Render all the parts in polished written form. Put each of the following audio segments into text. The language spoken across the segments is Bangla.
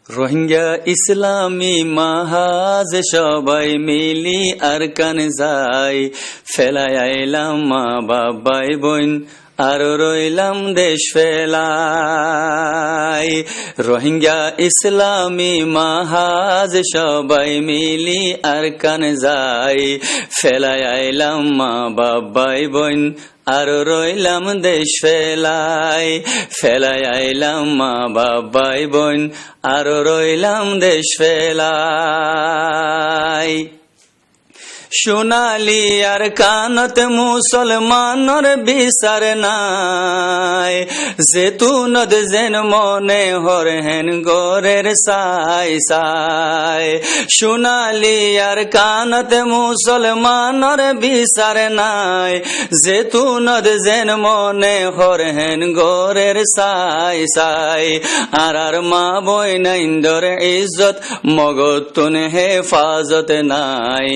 রোহিঙ্গা ইসলামী মাহাজ সবাই মিলি আরকান যাই, ফেলাই আইলাম মা বাবাই বোন আর রইলাম দেশ ফেলাই। রোহিঙ্গা ইসলামী মাহাজ সবাই মিলি আরকান যাই, ফেলাই আইলাম মা বাবাই বোন আর রইলাম দেশ ফেলাই। ফেলাই আইলাম মা বাবাই বোন আর রইলাম দেশ ফেলাই। সোনালি আর কানত মুসলমানর বিচার নাই, জেতুনত যেন মনে হরহেন গোরের সাই সাই। সোনালি আর কানত মুসলমানর বিচার নাই, জেতুনত যেন মনে হরহেন গোরের সাই সাই। আর মা বই নাইন্দর ইজ্জত মগতুন হেফাজত নাই,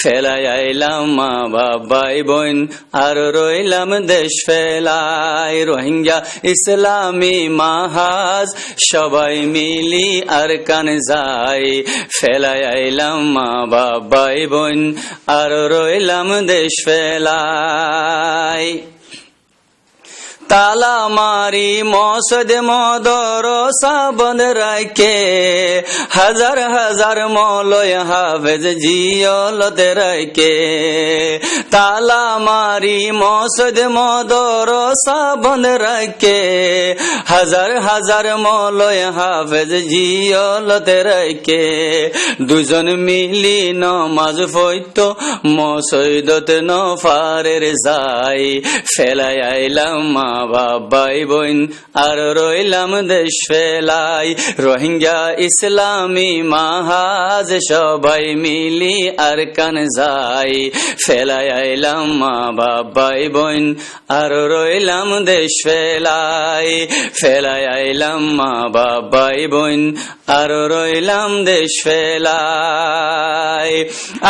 ফেলাই আইলাম মা বাবাই বোন আর রইলাম দেশ ফেলাই। রোহিঙ্গা ইসলামী মাহাজ সবাই মিলি আরকান যাই, ফেলাই আইলাম মা বাবাই বোন আর রইলাম দেশ ফেলাই। তালা মারি মসদ মদরসা বন্ধ রাখে, হাজার হাজার মৌলয় হাফেজ জিয়লতে রাখে। তালা মারি মসদ মদরসা বন্ধ রাখে, হাজার হাজার মৌলয় হাফেজ জিয়লতে রাখে। দুজন মিলি নমাজ পড়ত মসজিদত নফারের যাই, ফেলাই আইলাম মা বাবাই বোন আর রইলাম দেশ ফেলাই। রোহিঙ্গা ইসলামী মাহাজ সবাই মিলি আরকান যাই, ফেলাই আইলাম মা বাবাই বোন আর রইলাম দেশ ফেলাই। ফেলাই আইলাম মা বাবাই বোন আর রইলাম দেশ ফেলাই।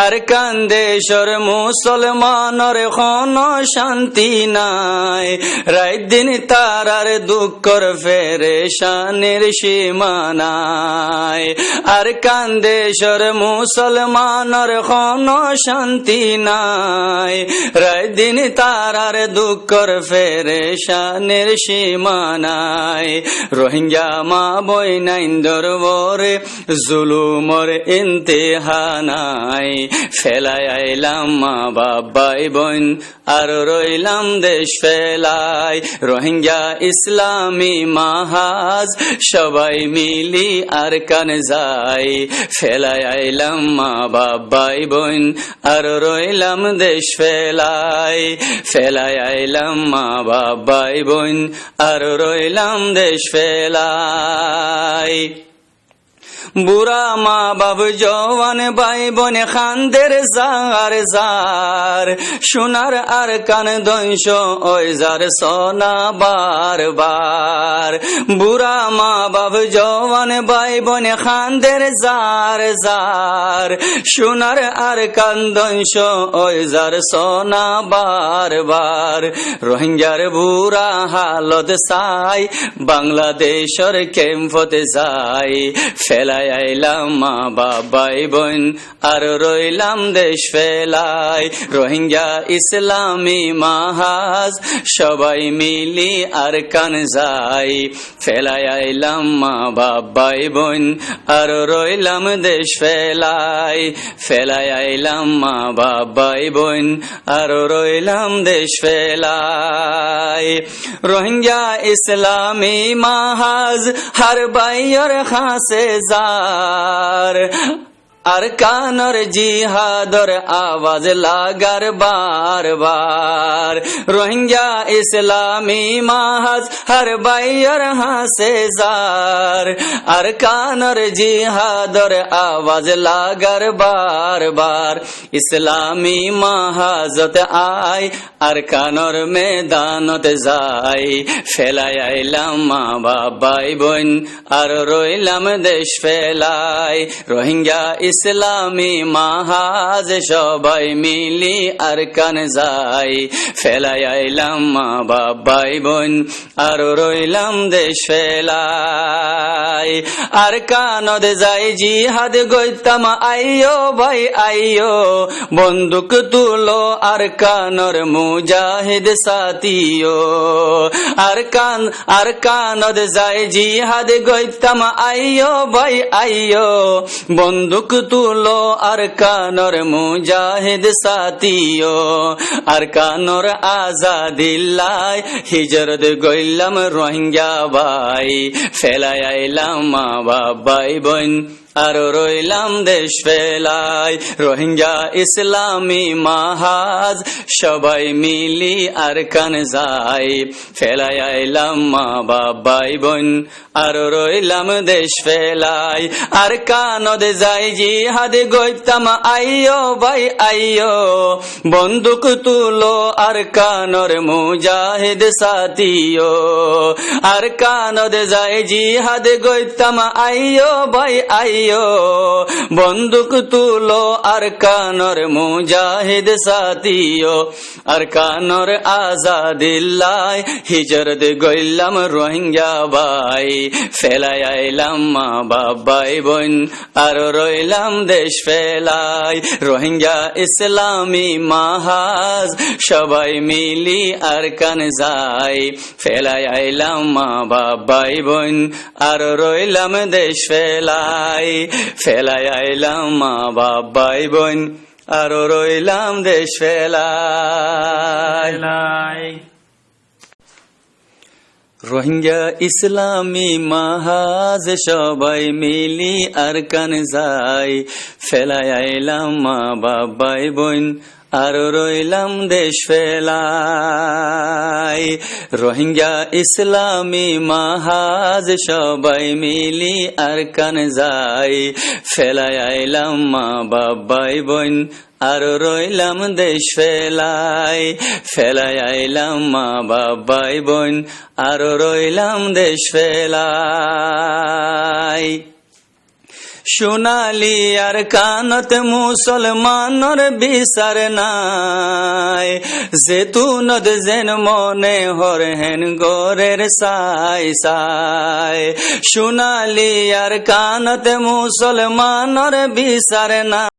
আরকান দেশর মুসলমানর কোন শান্তি নাই, রাত দিন তারার দুঃখর ফেরেশানির সীমা নাই। আরকান দেশর মুসলমানর কোন শান্তি নাই, রাত দিন তারার দুঃখর ফেরেশানির সীমা নাই। রোহিঙ্গা মা বই নাইন্দর বরে জুলুমর ইন্তেহা নাই, ফেলাই আইলাম মা বাবাই বোন আর রইলাম দেশ ফেলাই। রোহিঙ্গা ইসলামী মাহাজ সবাই মিলি আরকান যাই, ফেলাই আইলাম মা বাবাই বোন আর রইলাম দেশ ফেলাই। ফেলাই আইলাম মা বাবাই বোন আর রইলাম দেশ ফেলাই। বুড়া মা বাবু জওয়ান ভাই বোন খানদের জার জার, সোনার আর কান দংশ ওই যার সোনা বার বার। বুড়া মা বাবু জওয়ান ভাই বোন খানদের জার জার, সোনার আর কান দংশ ওই যার সোনা বার বার। রোহিঙ্গার বুড়া হালত সাই, বাংলাদেশের ক্যাম্পতে যাই, ফেলাই আইলাম মা বাবাই বোন আর রইলাম দেশ ফেলাই। রোহিঙ্গা ইসলামী মাহাজ সবাই মিলি আরকান যাই, ফেলাই আইলাম মা বাবাই বোন আর রইলাম দেশ ফেলাই। ফেলাই আইলাম মা বাবাই বোন আর রইলাম দেশ ফেলাই। রোহিঙ্গা ইসলামী মাহাজ হর বাইর খাসে যার, আরকানর জিহাদর আওয়াজ লাগার বার বার। রোহিঙ্গা ইসলামী মাহাজ হর বাইর হাসে যার, আরকানর জিহাদর আওয়াজ লাগার বার বার। ইসলামী মাহাজত আই আরকানর মেদানত যাই, ফেলাই আইলাম মা বাবাই বোন আর রইলাম দেশ ফেলাই। রোহিঙ্গা ইসলামী মাহাজ সবাই মিলি আরকান যাই, ফেলাই আইলাম মা বাবাই বোন আর রইলাম দেশ ফেলাই। আর কানদ যাই জিহাদ গইতাম আইয়ো ভাই আইয়ো বন্দুক তুলো আর কানর মুজাহিদ সাথিও আর কানদ যাই জিহাদ গইতাম আইয়ো ভাই আইয়ো বন্দুক তুলো আর কানর মুজাহিদ সাথিও আর কানর আজাদিল্লাই হিজরত গইলাম রোহিঙ্গা ভাই ফেলাই আইলাম মা বাবাই বোন আর রইলাম দেশ ফেলাই রোহিঙ্গা ইসলামী মাহাজ সবাই মিলি আর কান যাই ফেলাই আইলাম মা বাবাই বোন আর রইলাম দেশ ফেলাই আর কানদ যাই জিহাদ গইতাম আইয়ো ভাই আইয়ো বন্দুক তুলো আর কানর মুজাহিদ সাথিও আর কানদ যাই জিহাদ গইতাম আইয়ো ভাই আইয়ো বন্দুক তুলো আর কানর মুজাহিদ সাথিও আর কানর আজাদিল্লাই হিজরত গইলাম রোহিঙ্গা ভাই ফেলাই আইলাম মা বাবাই বোন আর রইলাম দেশ ফেলাই রোহিঙ্গা ইসলামী মাহাজ সবাই মিলি আর কান যাই ফেলাই আইলাম মা বাবাই বোন আর রইলাম দেশ ফেলাই ফেলাই আইলাম মা বাবাই বোন আর রইলাম দেশ ফেলাই রোহিঙ্গা ইসলামী মাহাজ সবাই মিলি আর কান যাই ফেলাই আইলাম মা বাবাই বোন আর রইলাম দেশ ফেলাই রোহিঙ্গা ইসলামী মাহাজ সবাই মিলি আর কান যাই ফেলাই আইলাম মা বাবাই বোন আর রইলাম দেশ ফেলাই ফেলাই আইলাম মা বাবাই বোন আর রইলাম দেশ ফেলাই সোনালি আর কানত মুসলমানর বিচার নাই জেতুনত যেন মনে হর হেন গোরের সাই সাই সোনালি আর কানত মুসলমানর বিচার নাই